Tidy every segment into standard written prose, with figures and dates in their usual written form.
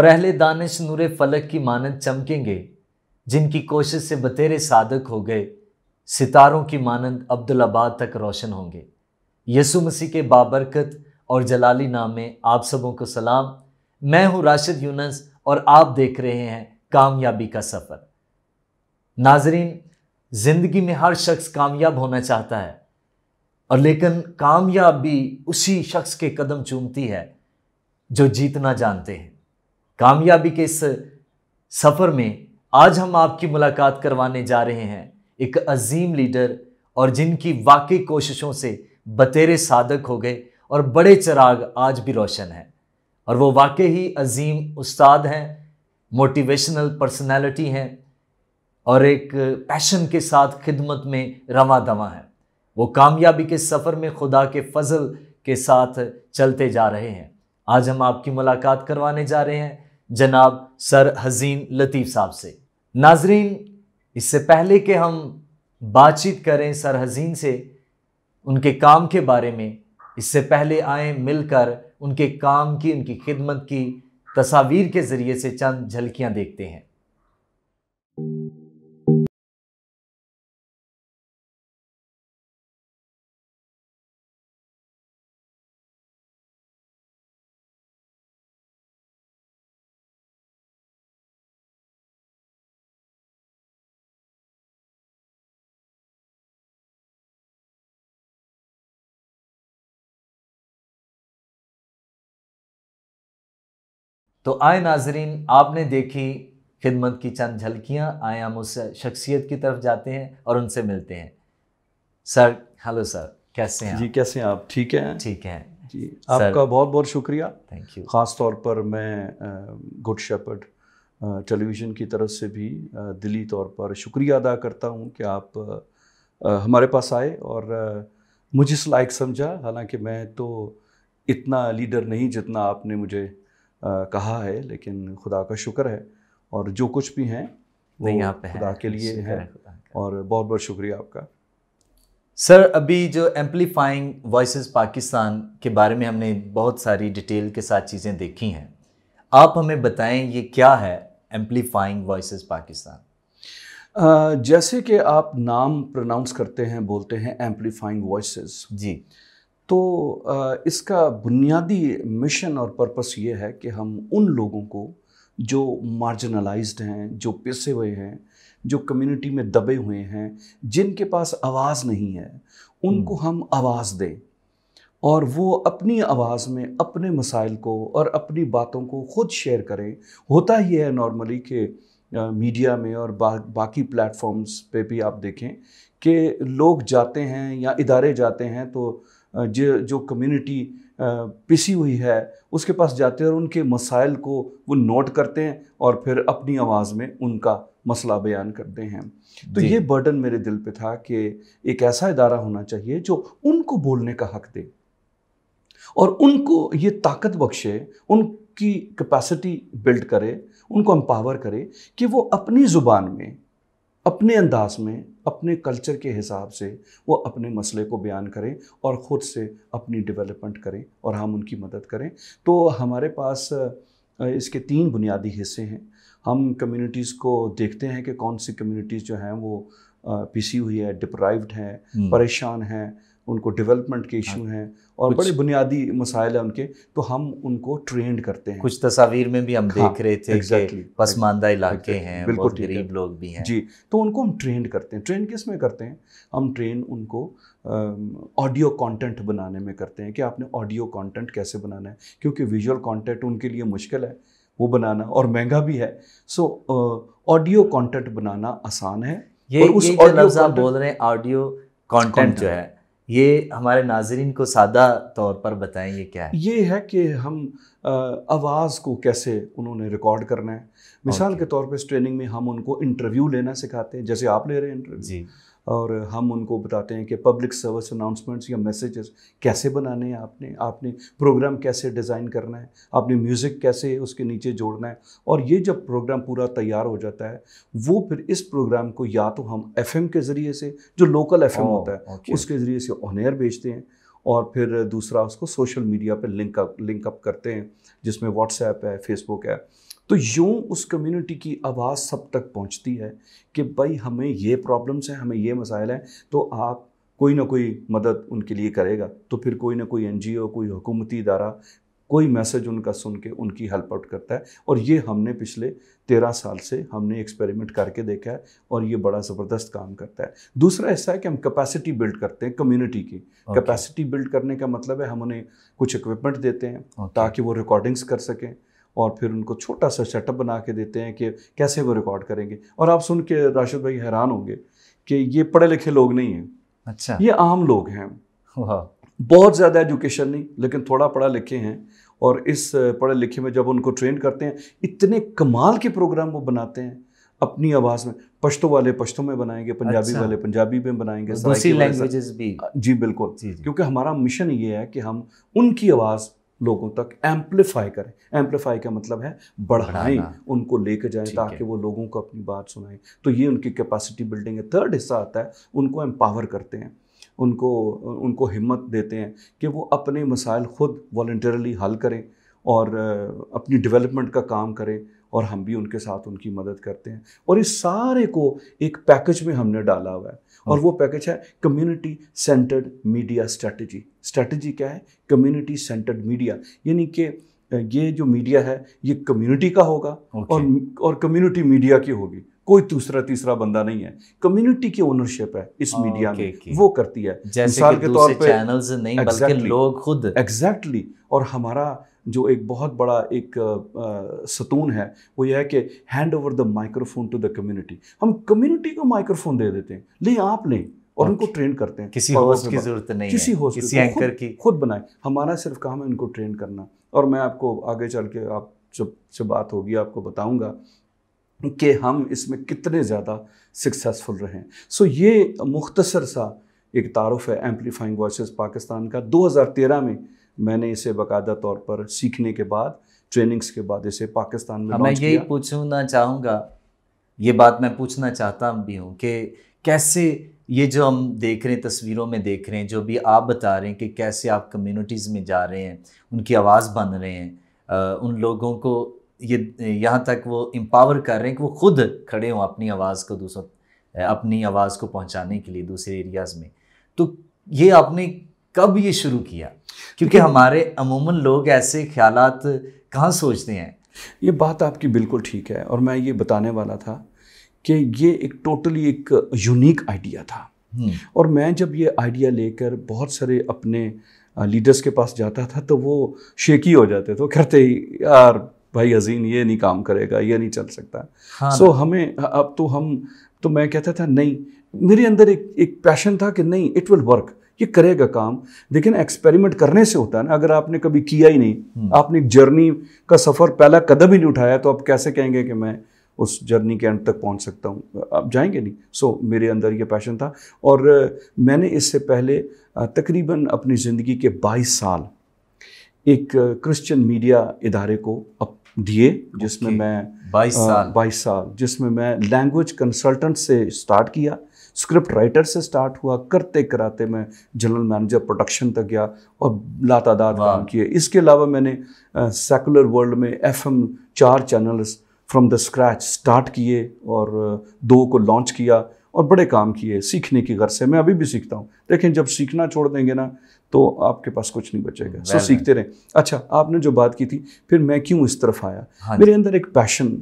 और अहले दानिश नूरे फलक की मानद चमकेंगे, जिनकी कोशिश से बतेरे सादक हो गए, सितारों की मानंद अब्दुल्लाबाद तक रोशन होंगे। यसु मसीह के बाबरकत और जलाली नाम में आप सबों को सलाम। मैं हूं राशिद यूनस और आप देख रहे हैं कामयाबी का सफर। नाजरीन, जिंदगी में हर शख्स कामयाब होना चाहता है, और लेकिन कामयाबी उसी शख्स के कदम चूमती है जो जीतना जानते हैं। कामयाबी के इस सफर में आज हम आपकी मुलाकात करवाने जा रहे हैं एक अजीम लीडर, और जिनकी वाकई कोशिशों से बतेरे सादक हो गए और बड़े चिराग आज भी रोशन हैं। और वो वाकई ही अजीम उस्ताद हैं, मोटिवेशनल पर्सनैलिटी हैं, और एक पैशन के साथ खिदमत में रवां दवां है। वो कामयाबी के सफ़र में खुदा के फजल के साथ चलते जा रहे हैं। आज हम आपकी मुलाकात करवाने जा रहे हैं जनाब सर हज़ीन लतीफ़ साहब से। नाजरीन, इससे पहले कि हम बातचीत करें सर हज़ीन से उनके काम के बारे में, इससे पहले आए मिलकर उनके काम की, उनकी खिदमत की तस्वीर के ज़रिए से चंद झलकियां देखते हैं। तो आए नाजरीन, आपने देखी खिदमत की चंद झलकियां। आए हम उस शख्सियत की तरफ जाते हैं और उनसे मिलते हैं। सर, हेलो सर, कैसे हैं जी? कैसे हैं आप? ठीक हैं? ठीक हैं जी, आपका बहुत बहुत शुक्रिया। Thank you. ख़ास तौर पर मैं गुड शेपर्ड टेलीविज़न की तरफ से भी दिली तौर पर शुक्रिया अदा करता हूं कि आप हमारे पास आए और मुझे इस लायक समझा। हालांकि मैं तो इतना लीडर नहीं जितना आपने मुझे कहा है, लेकिन खुदा का शुक्र है, और जो कुछ भी हैं वो खुदा के लिए है, और बहुत बहुत शुक्रिया आपका। सर, अभी जो एम्पलीफाइंग वॉइसेस पाकिस्तान के बारे में हमने बहुत सारी डिटेल के साथ चीज़ें देखी हैं, आप हमें बताएं ये क्या है एम्पलीफाइंग वॉइसेस पाकिस्तान? जैसे कि आप नाम प्रोनाउंस करते हैं, बोलते हैं एम्पलीफाइंग वॉइसेस जी, तो इसका बुनियादी मिशन और पर्पस ये है कि हम उन लोगों को जो मार्जिनलाइज्ड हैं, जो पिसे हुए हैं, जो कम्युनिटी में दबे हुए हैं, जिनके पास आवाज़ नहीं है, उनको हम आवाज़ दें, और वो अपनी आवाज़ में अपने मसाइल को और अपनी बातों को खुद शेयर करें। होता ही है नॉर्मली कि मीडिया में और बाकी प्लेटफॉर्म्स पे भी आप देखें कि लोग जाते हैं या इदारे जाते हैं तो जो कम्युनिटी पिसी हुई है उसके पास जाते हैं और उनके मसाइल को वो नोट करते हैं और फिर अपनी आवाज़ में उनका मसला बयान करते हैं। तो ये बर्डन मेरे दिल पे था कि एक ऐसा इदारा होना चाहिए जो उनको बोलने का हक दे और उनको ये ताकत बख्शे, उनकी कैपेसिटी बिल्ड करे, उनको एम्पावर करे कि वो अपनी ज़ुबान में, अपने अंदाज में, अपने कल्चर के हिसाब से वो अपने मसले को बयान करें और ख़ुद से अपनी डेवलपमेंट करें और हम उनकी मदद करें। तो हमारे पास इसके 3 बुनियादी हिस्से हैं। हम कम्युनिटीज़ को देखते हैं कि कौन सी कम्युनिटीज़ जो हैं वो पिसी हुई है, डिप्राइव्ड हैं, परेशान हैं, उनको डेवलपमेंट के इशू हैं और बड़े बुनियादी मसाइल हैं उनके, तो हम उनको ट्रेंड करते हैं। कुछ तस्वीर में भी हम देख रहे थे कि पसमानदा इलाके हैं, बिल्कुल बहुत गरीब लोग भी हैं। जी, तो उनको हम ट्रेंड करते हैं। ट्रेंड किस में करते हैं? हम ट्रेन उनको ऑडियो कंटेंट बनाने में करते हैं कि आपने ऑडियो कंटेंट कैसे बनाना है, क्योंकि विजुअल कंटेंट उनके लिए मुश्किल है वो बनाना और महंगा भी है। सो ऑडियो कंटेंट बनाना आसान है। ये उस जो लफ्ज़ आप बोल रहे हैं ऑडियो कंटेंट जो है, ये हमारे नाज़रीन को सादा तौर पर बताएं ये क्या है? ये है कि हम आवाज़ को कैसे उन्होंने रिकॉर्ड करना है। मिसाल के तौर पे इस ट्रेनिंग में हम उनको इंटरव्यू लेना सिखाते हैं, जैसे आप ले रहे हैं इंटरव्यू जी, और हम उनको बताते हैं कि पब्लिक सर्विस अनाउंसमेंट्स या मैसेजेस कैसे बनाने हैं, आपने प्रोग्राम कैसे डिज़ाइन करना है, आपने म्यूज़िक कैसे उसके नीचे जोड़ना है। और ये जब प्रोग्राम पूरा तैयार हो जाता है, वो फिर इस प्रोग्राम को या तो हम FM के ज़रिए से, जो लोकल FM होता है उसके ज़रिए से ऑन एयर भेजते हैं, और फिर दूसरा उसको सोशल मीडिया पर लिंक अप करते हैं, जिसमें व्हाट्सएप है, फेसबुक है। तो यूं उस कम्युनिटी की आवाज़ सब तक पहुंचती है कि भाई हमें ये प्रॉब्लम्स हैं, हमें ये मसाइल हैं, तो आप कोई ना कोई मदद उनके लिए करेगा। तो फिर कोई ना कोई NGO, कोई हुकूमती इदारा कोई मैसेज उनका सुन के उनकी हेल्प आउट करता है। और ये हमने पिछले 13 साल से हमने एक्सपेरिमेंट करके देखा है और ये बड़ा ज़बरदस्त काम करता है। दूसरा ऐसा है कि हम कैपेसिटी बिल्ड करते हैं कम्युनिटी की। कैपेसिटी बिल्ड करने का मतलब है हम उन्हें कुछ इक्विपमेंट देते हैं ताकि वो रिकॉर्डिंग्स कर सकें, और फिर उनको छोटा सा सेटअप बना के देते हैं कि कैसे वो रिकॉर्ड करेंगे। और आप सुन के राशिद भाई हैरान होंगे कि ये पढ़े लिखे लोग नहीं हैं। अच्छा, ये आम लोग हैं, बहुत ज़्यादा एजुकेशन नहीं लेकिन थोड़ा पढ़ा लिखे हैं। और इस पढ़े लिखे में जब उनको ट्रेन करते हैं, इतने कमाल के प्रोग्राम वो बनाते हैं अपनी आवाज़ में। पश्तो वाले पश्तो में बनाएंगे, पंजाबी वाले पंजाबी में बनाएंगे, दूसरी लैंग्वेजेस भी। जी बिल्कुल, क्योंकि हमारा मिशन ये है कि हम उनकी आवाज़ लोगों तक एम्पलीफाई करें। एम्पलीफाई का मतलब है बढ़ाएं, उनको लेकर जाएं ताकि वो लोगों को अपनी बात सुनाएं। तो ये उनकी कैपेसिटी बिल्डिंग है। थर्ड हिस्सा आता है, उनको एम्पावर करते हैं, उनको हिम्मत देते हैं कि वो अपने मसाइल खुद वॉलंटरली हल करें और अपनी डेवलपमेंट का काम करें, और हम भी उनके साथ उनकी मदद करते हैं। और इस सारे को एक पैकेज में हमने डाला हुआ है, और वो पैकेज है community centred media strategy. Strategy क्या है? कम्युनिटी सेंटर्ड मीडिया, यानी कि ये जो मीडिया है ये कम्युनिटी का होगा और कम्युनिटी मीडिया की होगी। कोई दूसरा तीसरा बंदा नहीं है, कम्युनिटी की ओनरशिप है इस मीडिया में, वो करती है। मिसाल के तौर पे चैनल्स नहीं बल्कि लोग खुद। एग्जैक्टली। और हमारा जो एक बहुत बड़ा एक सतून है वो ये है कि hand over the microphone to the community. हम कम्युनिटी को माइक्रोफोन दे देते हैं, ले आप लें, और उनको ट्रेन करते हैं। किसी होस्ट की जरूरत नहीं, किसी होस्ट, किसी एंकर की, खुद बनाए। हमारा सिर्फ काम है उनको ट्रेन करना। और मैं आपको आगे चल के आप जब बात होगी आपको बताऊंगा कि हम इसमें कितने ज़्यादा सक्सेसफुल रहे। सो ये मुख्तसर सा एक तारुफ है एम्पलीफाइंग वॉइसेस पाकिस्तान का। 2013 में मैंने इसे बाकायदा तौर पर सीखने के बाद, ट्रेनिंग्स के बाद इसे पाकिस्तान में मैं यही पूछना चाहूँगा, ये बात मैं पूछना चाहता भी हूँ कि कैसे ये जो हम देख रहे हैं, तस्वीरों में देख रहे हैं, जो भी आप बता रहे हैं कि कैसे आप कम्युनिटीज़ में जा रहे हैं, उनकी आवाज़ बन रहे हैं, उन लोगों को ये यहाँ तक वो एम्पावर कर रहे हैं कि वो खुद खड़े हों अपनी आवाज़ को अपनी आवाज़ को पहुँचाने के लिए दूसरे एरियाज़ में। तो ये आपने कब ये शुरू किया? क्योंकि हमारे अमूमन लोग ऐसे ख्यालात कहाँ सोचते हैं। ये बात आपकी बिल्कुल ठीक है, और मैं ये बताने वाला था कि ये एक टोटली एक यूनिक आइडिया था। और मैं जब ये आइडिया लेकर बहुत सारे अपने लीडर्स के पास जाता था तो वो शेकी हो जाते थे, वो कहते यार भाई अजीम ये नहीं काम करेगा, ये नहीं चल सकता। सो हमें अब तो मैं कहता था नहीं, मेरे अंदर एक पैशन था कि नहीं, इट विल वर्क, ये करेगा काम। लेकिन एक्सपेरिमेंट करने से होता है ना। अगर आपने कभी किया ही नहीं, आपने एक जर्नी का सफ़र पहला कदम ही नहीं उठाया, तो आप कैसे कहेंगे कि मैं उस जर्नी के एंड तक पहुंच सकता हूं? आप जाएंगे नहीं। सो मेरे अंदर ये पैशन था, और मैंने इससे पहले तकरीबन अपनी ज़िंदगी के 22 साल एक क्रिश्चियन मीडिया इदारे को दिए, जिसमें मैं 22 साल जिसमें मैं लैंग्वेज कंसल्टेंट से स्टार्ट किया, स्क्रिप्ट राइटर से स्टार्ट हुआ, करते कराते मैं जनरल मैनेजर प्रोडक्शन तक गया और लातादाद काम किए। इसके अलावा मैंने सेकुलर वर्ल्ड में FM 4 channels from the scratch start किए और 2 को लॉन्च किया, और बड़े काम किए सीखने की गर्ज से। मैं अभी भी सीखता हूँ, लेकिन जब सीखना छोड़ देंगे ना तो आपके पास कुछ नहीं बचेगा। सो सीखते रहें। अच्छा, आपने जो बात की थी फिर मैं क्यों इस तरफ आया, मेरे अंदर एक पैशन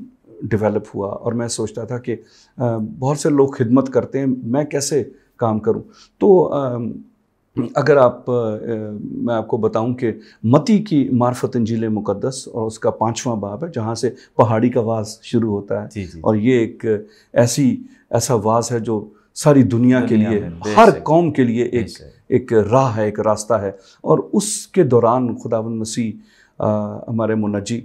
डेवलप हुआ, और मैं सोचता था कि बहुत से लोग खिदमत करते हैं, मैं कैसे काम करूं। तो अगर मैं आपको बताऊं कि मती की मार्फत इंजील मुक़द्दस और उसका 5वां बाब है, जहाँ से पहाड़ी का वाज शुरू होता है। जी। और ये एक ऐसा वाज है जो सारी दुनिया के लिए, हर कौम के लिए एक राह है, एक रास्ता है। और उसके दौरान खुदावंद मसीह हमारे मुनज्जी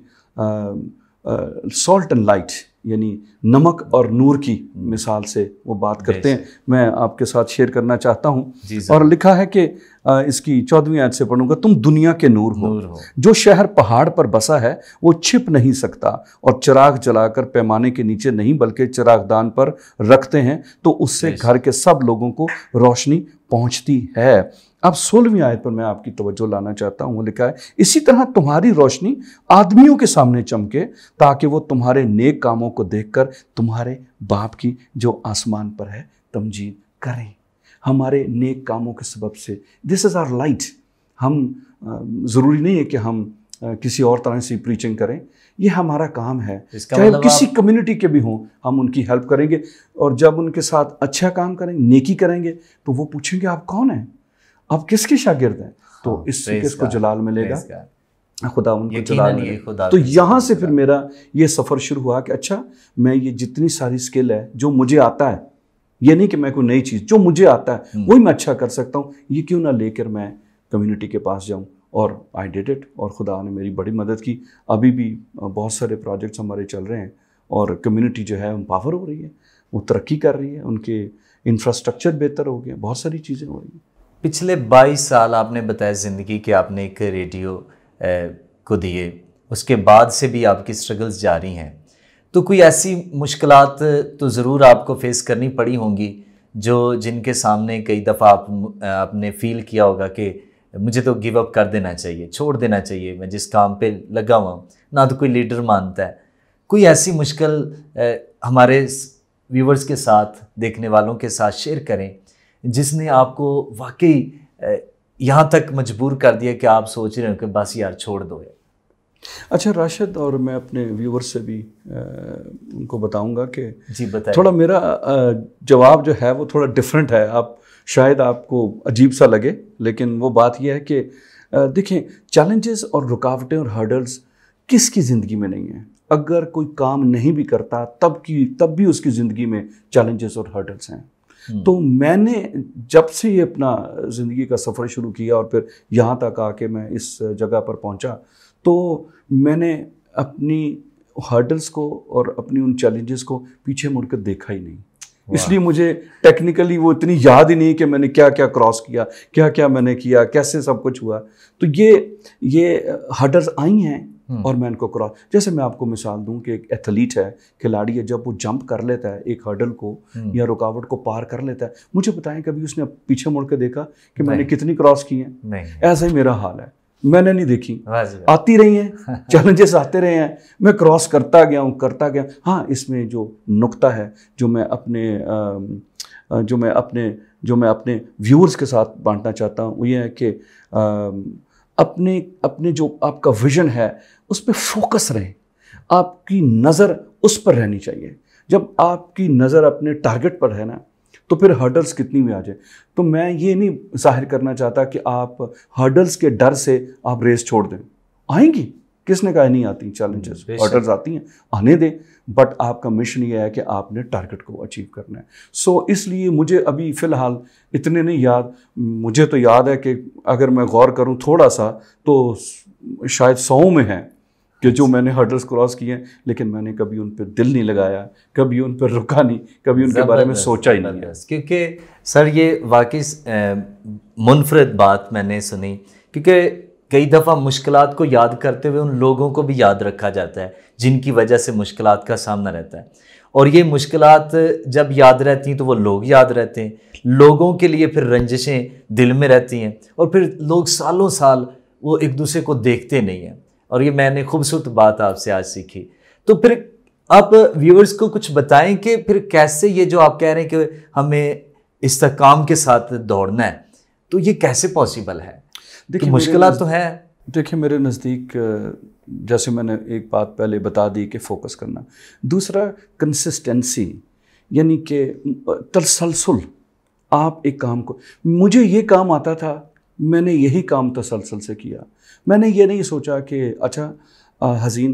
सॉल्ट एंड लाइट यानी नमक और नूर की मिसाल से वो बात करते हैं। मैं आपके साथ शेयर करना चाहता हूँ, और लिखा है कि इसकी 14वीं आयत से पढ़ूंगा, तुम दुनिया के नूर हो। जो शहर पहाड़ पर बसा है वो छिप नहीं सकता, और चिराग जलाकर पैमाने के नीचे नहीं बल्कि चिरागदान पर रखते हैं, तो उससे घर के सब लोगों को रोशनी पहुंचती है। अब 16वीं आयत पर मैं आपकी तवज्जो लाना चाहता हूँ। वो लिखा है, इसी तरह तुम्हारी रोशनी आदमियों के सामने चमके ताकि वो तुम्हारे नेक कामों को देखकर तुम्हारे बाप की जो आसमान पर है तमजीद करें। हमारे नेक कामों के सबब से, दिस इज़ आवर लाइट। हम ज़रूरी नहीं है कि हम किसी और तरह से प्रीचिंग करें, ये हमारा काम है। चाहे मतलब किसी कम्युनिटी के भी हों, हम उनकी हेल्प करेंगे और जब उनके साथ अच्छा काम करेंगे, नेकी करेंगे, तो वो पूछेंगे आप कौन हैं, आप किसके शागिर्द हैं, तो इससे किसको जलाल मिलेगा, खुदा उनको जलाल मिलेगा। तो यहाँ से फिर मेरा ये सफ़र शुरू हुआ कि अच्छा, मैं ये जितनी सारी स्किल है जो मुझे आता है, ये नहीं कि मैं कोई नई चीज़, जो मुझे आता है वही मैं अच्छा कर सकता हूँ, ये क्यों ना लेकर मैं कम्युनिटी के पास जाऊँ। और आई डिड इट, और खुदा ने मेरी बड़ी मदद की। अभी भी बहुत सारे प्रोजेक्ट्स हमारे चल रहे हैं और कम्युनिटी जो है एम्पावर हो रही है, वो तरक्की कर रही है, उनके इंफ्रास्ट्रक्चर बेहतर हो गए, बहुत सारी चीज़ें हो रही हैं। पिछले 22 साल आपने बताया ज़िंदगी के आपने एक रेडियो को दिए, उसके बाद से भी आपकी स्ट्रगल्स जारी हैं, तो कोई ऐसी मुश्किलात तो ज़रूर आपको फेस करनी पड़ी होंगी जिनके सामने कई दफ़ा आपने फील किया होगा कि मुझे तो गिव अप कर देना चाहिए, छोड़ देना चाहिए, मैं जिस काम पे लगा हुआ हूँ, ना तो कोई लीडर मानता है। कोई ऐसी मुश्किल हमारे व्यूवर्स के साथ, देखने वालों के साथ शेयर करें जिसने आपको वाकई यहाँ तक मजबूर कर दिया कि आप सोच रहे हो कि बस यार छोड़ दो यार। अच्छा राशिद, और मैं अपने व्यूवर्स से भी उनको बताऊंगा कि जी बताएं। थोड़ा मेरा जवाब जो है वो थोड़ा डिफरेंट है, आप शायद आपको अजीब सा लगे, लेकिन वो बात यह है कि देखें, चैलेंजेस और रुकावटें और हर्डल्स किसकी ज़िंदगी में नहीं है। अगर कोई काम नहीं भी करता तब भी उसकी ज़िंदगी में चैलेंजेस और हर्डल्स हैं। तो मैंने जब से ये अपना ज़िंदगी का सफ़र शुरू किया और फिर यहाँ तक आके मैं इस जगह पर पहुँचा, तो मैंने अपनी हर्डल्स को और अपनी उन चैलेंजेस को पीछे मुड़कर देखा ही नहीं। इसलिए मुझे टेक्निकली वो इतनी याद ही नहीं कि मैंने क्या क्या क्रॉस किया, क्या क्या मैंने किया, कैसे सब कुछ हुआ। तो ये हर्डल्स आई हैं और मैं इनको क्रॉस, जैसे मैं आपको मिसाल दूं कि एक एथलीट है, खिलाड़ी है, जब वो जंप कर लेता है एक हर्डल को या रुकावट को पार कर लेता है, मुझे बताएं कभी उसने पीछे मुड़ के देखा कि मैंने कितनी क्रॉस की हैं? ऐसा ही मेरा हाल है, मैंने नहीं देखी, आती रही हैं, चैलेंजेस आते रहे हैं, मैं क्रॉस करता गया। हाँ, इसमें जो नुक्ता है जो मैं अपने व्यूअर्स के साथ बांटना चाहता हूँ, वो ये है कि अपने जो आपका विजन है उस पर फोकस रहे, आपकी नज़र उस पर रहनी चाहिए। जब आपकी नज़र अपने टारगेट पर है ना, तो फिर हर्डल्स कितनी भी आ जाए। तो मैं ये नहीं जाहिर करना चाहता कि आप हर्डल्स के डर से आप रेस छोड़ दें, आएंगी, किसने कहा नहीं आती, चैलेंजेस हर्डल्स आती हैं, आने दें, बट आपका मिशन ये है कि आपने टारगेट को अचीव करना है। सो इसलिए मुझे अभी फ़िलहाल इतने नहीं याद, मुझे तो याद है कि अगर मैं गौर करूं थोड़ा सा तो शायद 100 में है कि जो मैंने हर्डल्स क्रॉस किए हैं, लेकिन मैंने कभी उन पर दिल नहीं लगाया, कभी उन पर रुका नहीं, कभी उनके बारे में सोचा ही नहीं है। क्योंकि सर ये वाकई मुनफरद बात मैंने सुनी, क्योंकि कई दफ़ा मुश्किलात को याद करते हुए उन लोगों को भी याद रखा जाता है जिनकी वजह से मुश्किलात का सामना रहता है, और ये मुश्किलात जब याद रहती हैं तो वो लोग याद रहते हैं, लोगों के लिए फिर रंजिशें दिल में रहती हैं, और फिर लोग सालों साल वो एक दूसरे को देखते नहीं हैं। और ये मैंने खूबसूरत बात आपसे आज सीखी। तो फिर आप व्यूअर्स को कुछ बताएं कि फिर कैसे ये जो आप कह रहे हैं कि हमें इस्तेकाम के साथ दौड़ना है, तो ये कैसे पॉसिबल है? देखिए, मुश्किल तो है। देखिए, मेरे नज़दीक जैसे मैंने एक बात पहले बता दी कि फोकस करना, दूसरा कंसिस्टेंसी, यानी कि तसलसल। आप एक काम को, मुझे ये काम आता था, मैंने यही काम तसलसल से किया। मैंने ये नहीं सोचा कि अच्छा हसीन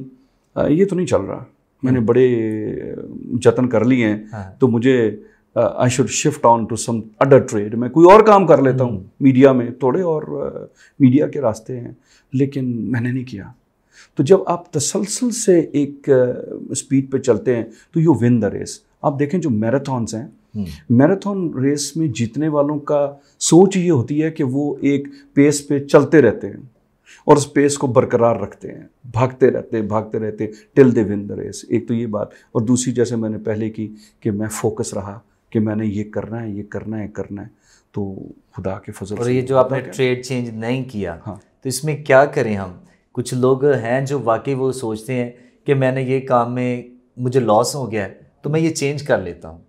ये तो नहीं चल रहा, मैंने बड़े जतन कर लिए हैं, तो मुझे I should shift on to some other trade, मैं कोई और काम कर लेता हूँ, मीडिया में थोड़े और मीडिया के रास्ते हैं, लेकिन मैंने नहीं किया। तो जब आप तसलसल से एक स्पीड पे चलते हैं तो यू विन द रेस। आप देखें जो मैराथन्स हैं, मैराथन रेस में जीतने वालों का सोच ये होती है कि वो एक पेस पे चलते रहते हैं और उस पेस को बरकरार रखते हैं, भागते रहते till they win the race. एक तो ये बात, और दूसरी जैसे मैंने पहले की कि मैं फोकस रहा कि मैंने ये करना है, ये करना है, करना है, तो खुदा के फजल और से। ये जो आपने ट्रेड चेंज नहीं किया, हाँ। तो इसमें क्या करें हम? कुछ लोग हैं जो वाकई वो सोचते हैं कि मैंने ये काम में मुझे लॉस हो गया है तो मैं ये चेंज कर लेता हूँ,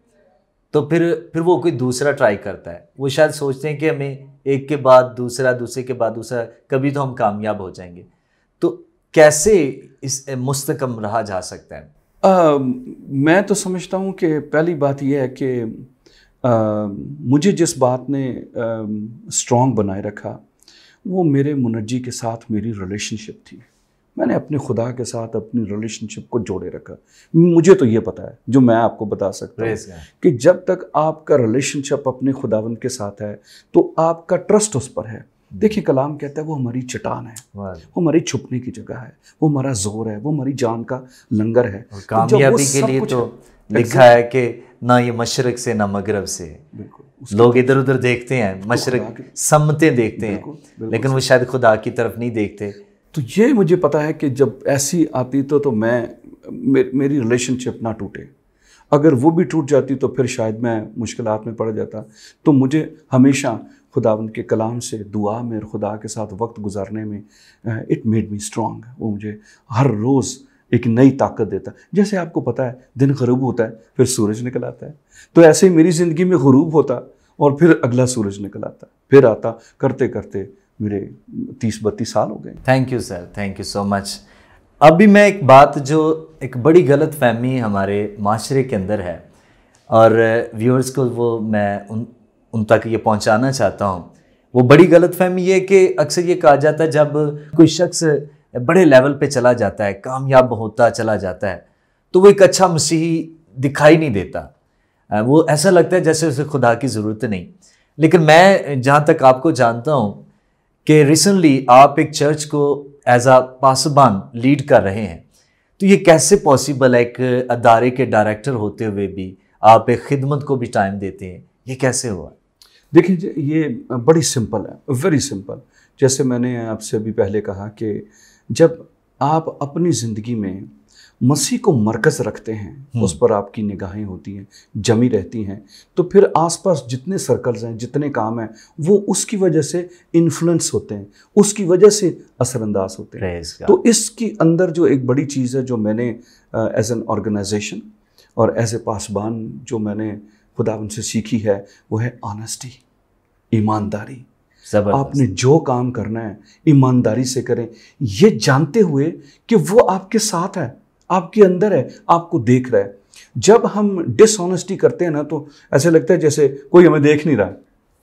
तो फिर वो कोई दूसरा ट्राई करता है। वो शायद सोचते हैं कि हमें एक के बाद दूसरा, दूसरे के बाद दूसरा, कभी तो हम कामयाब हो जाएंगे। तो कैसे इस मुस्तकम रहा जा सकता है? मैं तो समझता हूँ कि पहली बात यह है कि मुझे जिस बात ने स्ट्रॉन्ग बनाए रखा वो मेरे मुनज्जी के साथ मेरी रिलेशनशिप थी। मैंने अपने खुदा के साथ अपनी रिलेशनशिप को जोड़े रखा। मुझे तो ये पता है, जो मैं आपको बता सकता हूँ, कि जब तक आपका रिलेशनशिप अपने खुदावंद के साथ है तो आपका ट्रस्ट उस पर है। देखिए कलाम कहता है वो हमारी चट्टान है, वो हमारी छुपने की जगह है, वो हमारा जोर है, वो हमारी जान का लंगर है। कामयाबी के लिए तो लिखा है कि ना ये मशरक से ना मगरब से। बिल्कुल, लोग इधर उधर देखते हैं, मशरक सम्मते देखते हैं, लेकिन वो शायद खुदा की तरफ नहीं देखते। तो ये मुझे पता है कि जब ऐसी आती तो मेरी रिलेशनशिप ना टूटे। अगर वो भी टूट जाती तो फिर शायद मैं मुश्किलात में पड़ जाता। तो मुझे हमेशा खुदावंद के कलाम से, दुआ में और खुदा के साथ वक्त गुजारने में इट मेड मी स्ट्रॉन्ग। वो मुझे हर रोज़ एक नई ताकत देता। जैसे आपको पता है दिन ग़रूब होता है फिर सूरज निकल आता है, तो ऐसे ही मेरी ज़िंदगी में ग़रूब होता और फिर अगला सूरज निकल आता, फिर आता, करते करते मेरे 30-32 साल हो गए। Thank you sir, thank you so much. अभी मैं एक बात जो एक बड़ी गलत फहमी हमारे माशरे के अंदर है और व्यूअर्स को वो मैं उन तक ये पहुंचाना चाहता हूं। वो बड़ी गलत फहमी ये कि अक्सर ये कहा जाता है जब कोई शख्स बड़े लेवल पे चला जाता है, कामयाब होता चला जाता है, तो वो एक अच्छा मसीही दिखाई नहीं देता। वो ऐसा लगता है जैसे उसे खुदा की ज़रूरत नहीं। लेकिन मैं जहाँ तक आपको जानता हूँ कि रिसेंटली आप एक चर्च को एज आ पासबान लीड कर रहे हैं, तो ये कैसे पॉसिबल है? एक अदारे के डायरेक्टर होते हुए भी आप एक खिदमत को भी टाइम देते हैं, ये कैसे हुआ? देखिए ये बड़ी सिंपल है, वेरी सिंपल। जैसे मैंने आपसे अभी पहले कहा कि जब आप अपनी ज़िंदगी में मसीह को मरकज़ रखते हैं, उस पर आपकी निगाहें होती हैं, जमी रहती हैं, तो फिर आसपास जितने सर्कल्स हैं, जितने काम हैं, वो उसकी वजह से इन्फ्लुएंस होते हैं, उसकी वजह से असरअंदाज होते हैं। तो इसकी अंदर जो एक बड़ी चीज़ है जो मैंने एज एन ऑर्गेनाइजेशन और एज ए पासबान जो मैंने खुदावंद से सीखी है वो है ऑनेस्टी, ईमानदारी। आपने जो काम करना है ईमानदारी से करें, ये जानते हुए कि वो आपके साथ है, आपके अंदर है, आपको देख रहा है। जब हम डिसऑनेस्टी करते हैं ना तो ऐसे लगता है जैसे कोई हमें देख नहीं रहा,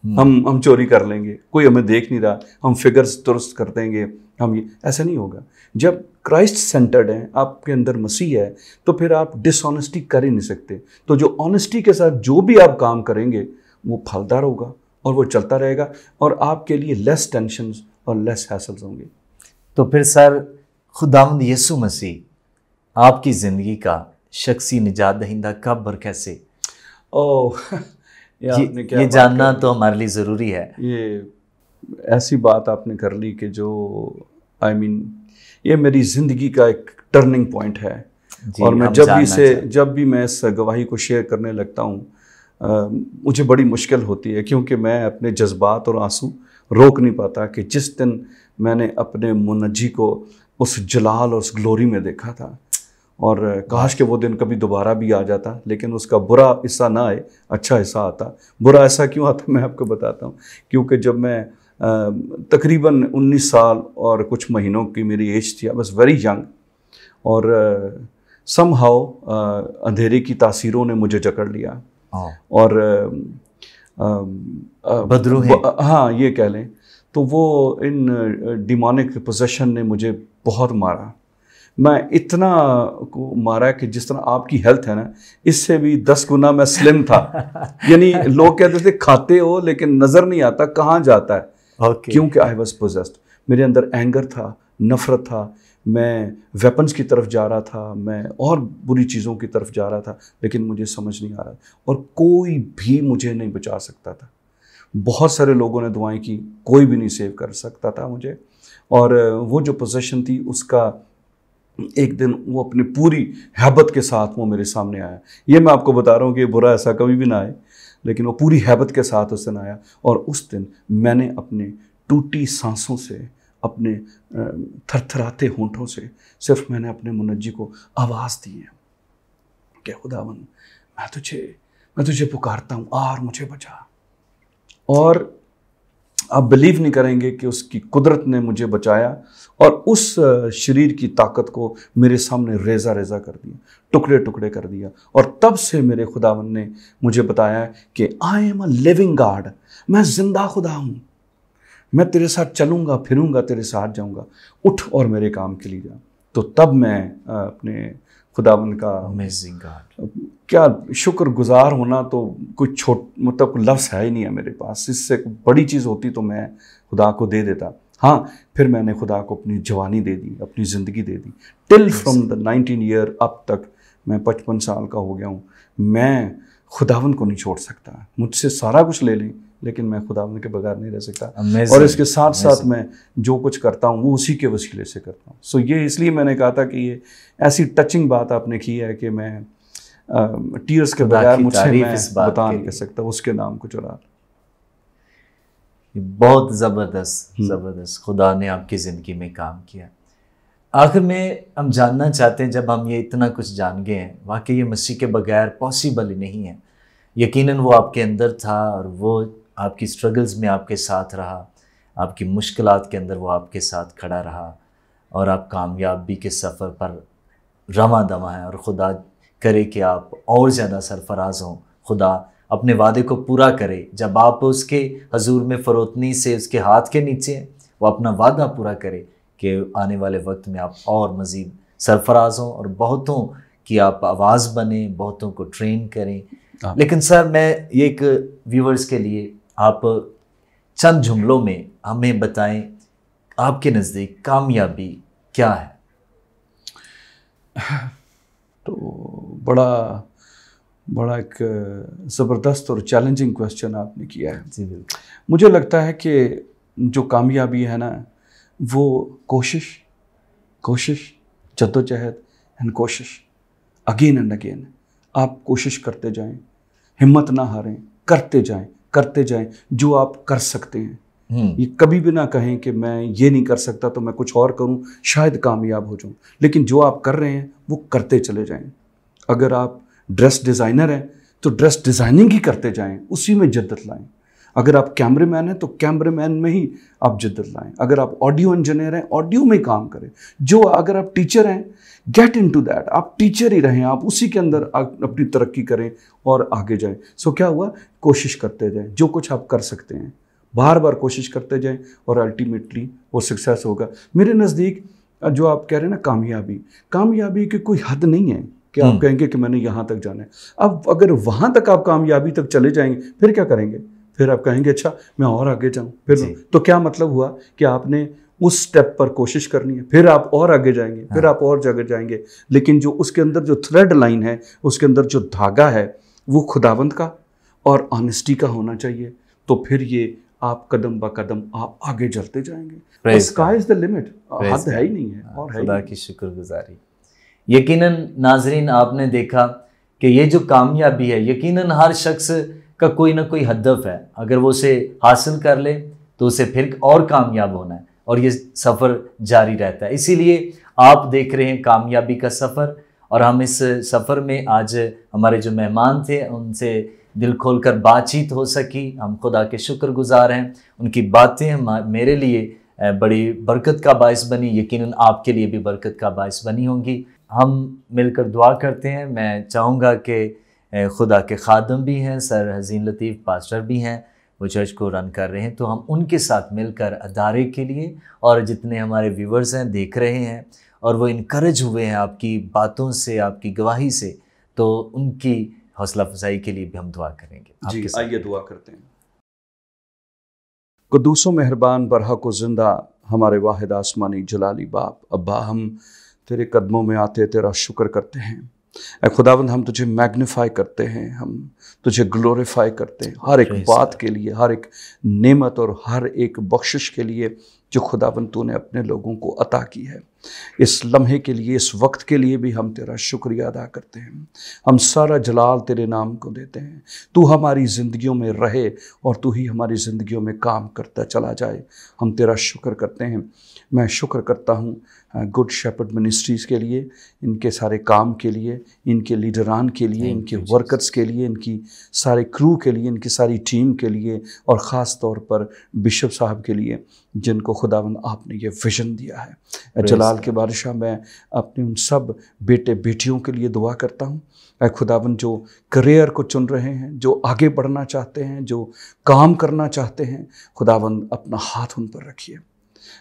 हम चोरी कर लेंगे, कोई हमें देख नहीं रहा, हम फिगर्स दुरुस्त कर देंगे, हम ये ऐसा नहीं होगा। जब क्राइस्ट सेंटर्ड है, आपके अंदर मसीह है, तो फिर आप डिसऑनेस्टी कर ही नहीं सकते। तो जो ऑनेस्टी के साथ जो भी आप काम करेंगे वो फलदार होगा और वो चलता रहेगा और आपके लिए लेस टेंशन और लेस हैसल्स होंगे। तो फिर सर खुदावंद यीशु मसीह आपकी ज़िंदगी का शख्सी निजात दहिंदा कब और कैसे? ये जानना तो हमारे लिए ज़रूरी है। ये ऐसी बात आपने कर ली कि जो ये मेरी ज़िंदगी का एक टर्निंग पॉइंट है। और मैं जब भी मैं इस गवाही को शेयर करने लगता हूँ मुझे बड़ी मुश्किल होती है, क्योंकि मैं अपने जज्बात और आंसू रोक नहीं पाता कि जिस दिन मैंने अपने मुनज्जी को उस जलाल और उस ग्लोरी में देखा था, और काश के वो दिन कभी दोबारा भी आ जाता, लेकिन उसका बुरा हिस्सा ना आए, अच्छा हिस्सा आता। बुरा हिस्सा क्यों आता मैं आपको बताता हूँ। क्योंकि जब मैं तकरीबन 19 साल और कुछ महीनों की मेरी एज थी, आई वाज वेरी यंग, और समहाउ अंधेरे की तासीरों ने मुझे जकड़ लिया और बदरू है, हाँ ये कह लें। तो वो इन डिमोनिक पोजेशन ने मुझे बहुत मारा। मैं इतना को मारा कि जिस तरह आपकी हेल्थ है ना, इससे भी 10 गुना मैं स्लिम था। यानी लोग कहते थे खाते हो लेकिन नज़र नहीं आता कहाँ जाता है। क्योंकि आई वॉज पोजेस्ड। मेरे अंदर एंगर था, नफ़रत था, मैं वेपन्स की तरफ जा रहा था, मैं और बुरी चीज़ों की तरफ जा रहा था, लेकिन मुझे समझ नहीं आ रहा और कोई भी मुझे नहीं बचा सकता था। बहुत सारे लोगों ने दुआएं की, कोई भी नहीं सेव कर सकता था मुझे। और वो जो पोजीशन थी उसका एक दिन वो अपनी पूरी हैबत के साथ वो मेरे सामने आया। ये मैं आपको बता रहा हूँ कि बुरा ऐसा कभी भी ना आए। लेकिन वो पूरी हैबत के साथ उस दिन आया। और उस दिन मैंने अपने टूटी सांसों से, अपने थरथराते होंठों से सिर्फ मैंने अपने मुनज्जी को आवाज़ दी है कि खुदावन मैं तुझे पुकारता हूँ और मुझे बचा। और आप बिलीव नहीं करेंगे कि उसकी कुदरत ने मुझे बचाया और उस शरीर की ताकत को मेरे सामने रेजा रेजा कर दिया, टुकड़े टुकड़े कर दिया। और तब से मेरे खुदावन ने मुझे बताया कि I am a living God, मैं जिंदा खुदा हूँ, मैं तेरे साथ चलूँगा फिरूँगा, तेरे साथ जाऊँगा, उठ और मेरे काम के लिए जा। तो तब मैं अपने खुदावन का अमेजिंग गॉड, क्या शुक्रगुजार होना तो कोई मतलब लफ्ज़ है ही नहीं है मेरे पास। इससे बड़ी चीज़ होती तो मैं खुदा को दे देता। हाँ, फिर मैंने खुदा को अपनी जवानी दे दी, अपनी ज़िंदगी दे दी। टिल फ्रॉम द 19 ईयर अब तक मैं 55 साल का हो गया हूँ। मैं खुदावन को नहीं छोड़ सकता। मुझसे सारा कुछ ले लें लेकिन मैं खुदावन के बगैर नहीं रह सकता। और इसके साथ साथ मैं जो कुछ करता हूँ वो उसी के वसीले से करता हूँ। सो ये इसलिए मैंने कहा था कि ये ऐसी टचिंग बात आपने की है कि मैं टीयर्स के बगैर मुझसे मैं बता नहीं कर सकता उसके नाम को चुरा। बहुत ज़बरदस्त खुदा ने आपकी ज़िंदगी में काम किया। आखिर में हम जानना चाहते हैं, जब हम ये इतना कुछ जान गए हैं, वाकई ये मसीह के बगैर पॉसिबल ही नहीं है। यकीनन वो आपके अंदर था और वो आपकी स्ट्रगल्स में आपके साथ रहा, आपकी मुश्किलात के अंदर वो आपके साथ खड़ा रहा और आप कामयाबी के सफ़र पर रमा दमा है। और खुदा करे कि आप और ज़्यादा सरफराज हों, खुदा अपने वादे को पूरा करे। जब आप उसके हजूर में फ़रोतनी से उसके हाथ के नीचे हैं, वो अपना वादा पूरा करे कि आने वाले वक्त में आप और मज़ीद सरफराज हों और बहुतों की आप आवाज़ बने, बहुतों को ट्रेन करें। लेकिन सर, मैं ये एक व्यूवर्स के लिए आप चंद जुमलों में हमें बताएं, आपके नज़दीक कामयाबी क्या है? तो बड़ा एक ज़बरदस्त और चैलेंजिंग क्वेश्चन आपने किया है। जी बिल्कुल। मुझे लगता है कि जो कामयाबी है ना, वो कोशिश जद्दोजहद एंड कोशिश, अगेन एंड अगेन। आप कोशिश करते जाएं, हिम्मत ना हारें, करते जाएं जो आप कर सकते हैं। ये कभी भी ना कहें कि मैं ये नहीं कर सकता तो मैं कुछ और करूं, शायद कामयाब हो जाऊं। लेकिन जो आप कर रहे हैं वो करते चले जाएं। अगर आप ड्रेस डिज़ाइनर हैं तो ड्रेस डिज़ाइनिंग ही करते जाएं, उसी में जिद्दत लाएं। अगर आप कैमरामैन हैं तो कैमरामैन में ही आप जिद्दत लाएं। अगर आप ऑडियो इंजीनियर हैं, ऑडियो में काम करें। अगर आप टीचर हैं, गेट इनटू दैट, आप टीचर ही रहें, आप उसी के अंदर अपनी तरक्की करें और आगे जाएं। सो क्या हुआ, कोशिश करते जाएं, जो कुछ आप कर सकते हैं बार बार कोशिश करते जाएं और अल्टीमेटली वो सक्सेस होगा। मेरे नज़दीक जो आप कह रहे हैं ना, कामयाबी की कोई हद नहीं है कि आप कहेंगे कि मैंने यहाँ तक जाना है। अब अगर वहाँ तक आप कामयाबी तक चले जाएंगे फिर क्या करेंगे? फिर आप कहेंगे अच्छा मैं और आगे जाऊँ, फिर तो क्या मतलब हुआ कि आपने उस स्टेप पर कोशिश करनी है, फिर आप और आगे जाएंगे, फिर आप और जगह जाएंगे। लेकिन जो उसके अंदर जो थ्रेड लाइन है, उसके अंदर जो धागा है, वो खुदावंद का और ऑनेस्टी का होना चाहिए। तो फिर ये आप कदम ब कदम आप आगे चलते जाएंगे। स्काई इज द लिमिट, हद है ही नहीं है। और खुदा की शुक्रगुजारी। यकीनन नाजरीन, आपने देखा कि ये जो कामयाबी है, यकीनन हर शख्स का कोई ना कोई हदफ है। अगर वो उसे हासिल कर ले तो उसे फिर और कामयाब होना है और ये सफ़र जारी रहता है। इसीलिए आप देख रहे हैं कामयाबी का सफ़र। और हम इस सफ़र में आज हमारे जो मेहमान थे उनसे दिल खोलकर बातचीत हो सकी। हम खुदा के शुक्रगुजार हैं। उनकी बातें मेरे लिए बड़ी बरकत का बायस बनी, यकीनन आपके लिए भी बरकत का बायस बनी होंगी। हम मिलकर दुआ करते हैं। मैं चाहूँगा कि खुदा के खादम भी हैं, सर हज़ीन लतीफ़ पास्टर भी हैं, वो चर्च को रन कर रहे हैं, तो हम उनके साथ मिलकर अदारे के लिए और जितने हमारे व्यूवर्स हैं देख रहे हैं और वो इनकरेज हुए हैं आपकी बातों से, आपकी गवाही से, तो उनकी हौसला अफजाई के लिए भी हम दुआ करेंगे। जी, आइए दुआ करते हैं। कुद्दूसो मेहरबान बरहक व जिंदा हमारे वाहिद आसमानी जलाली बाप, अब्बा, हम तेरे कदमों में आते तेरा शुक्र करते हैं। ऐ खुदावंद, हम तुझे मैग्नीफाई करते हैं, हम तुझे ग्लोरीफाई करते हैं हर एक बात के लिए, हर एक नेमत और हर एक बख्शिश के लिए। जो खुदावन तूने अपने लोगों को अता की है। इस लम्हे के लिए, इस वक्त के लिए भी हम तेरा शुक्रिया अदा करते हैं। हम सारा जलाल तेरे नाम को देते हैं। तू हमारी ज़िंदगियों में रहे और तू ही हमारी ज़िंदगियों में काम करता चला जाए। हम तेरा शुक्र करते हैं। मैं शुक्र करता हूँ गुड शेपर्ड मिनिस्ट्रीज़ के लिए, इनके सारे काम के लिए, इनके लीडरान के लिए, इनके वर्कर्स के लिए, इनकी सारे क्रू के लिए, इनकी सारी टीम के लिए, और ख़ास तौर पर बिशप साहब के लिए जिनको खुदावंद आपने ये विज़न दिया है। जलाल के बादशाह, मैं अपने उन सब बेटे बेटियों के लिए दुआ करता हूँ। ऐ खुदावंद, जो करियर को चुन रहे हैं, जो आगे बढ़ना चाहते हैं, जो काम करना चाहते हैं, खुदावंद अपना हाथ उन पर रखिए।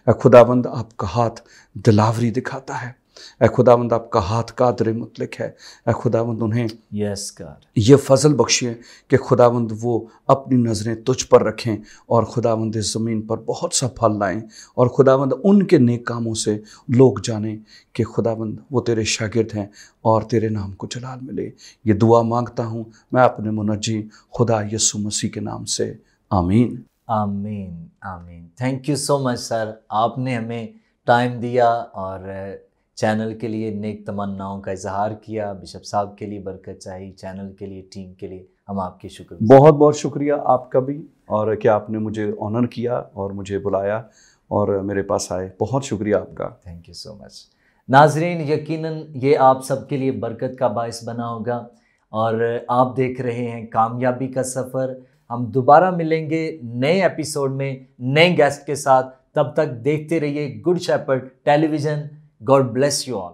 ऐ खुदावंद, आपका हाथ दिलावरी दिखाता है। ऐ खुदावंद, आपका हाथ कादर मुतलक है। ऐ खुदावंद, उन्हें ये फजल बख्शिए कि खुदावंद वो अपनी नज़रें तुझ पर रखें और खुदावंद इस ज़मीन पर बहुत सा फल लाएं, और खुदावंद उनके नेक कामों से लोग जानें कि खुदावंद वो तेरे शागिर्द हैं और तेरे नाम को जलाल मिले। ये दुआ मांगता हूँ मैं अपने मुनज्जी खुदा यीशु मसीह के नाम से, आमीन। आमीन आमीन। Thank you so much sir, आपने हमें टाइम दिया और चैनल के लिए नेक तमन्नाओं का इजहार किया। बिशप साहब के लिए बरकत चाहिए, चैनल के लिए, टीम के लिए हम आपके शुक्र। बहुत बहुत शुक्रिया आपका भी, और क्या आपने मुझे ऑनर किया और मुझे बुलाया और मेरे पास आए। बहुत शुक्रिया आपका। Thank you so much. नाजरीन, यकीनन ये आप सबके लिए बरकत का बायस बना होगा और आप देख रहे हैं कामयाबी का सफ़र। हम दोबारा मिलेंगे नए एपिसोड में नए गेस्ट के साथ। तब तक देखते रहिए good shepherd television. God bless you all.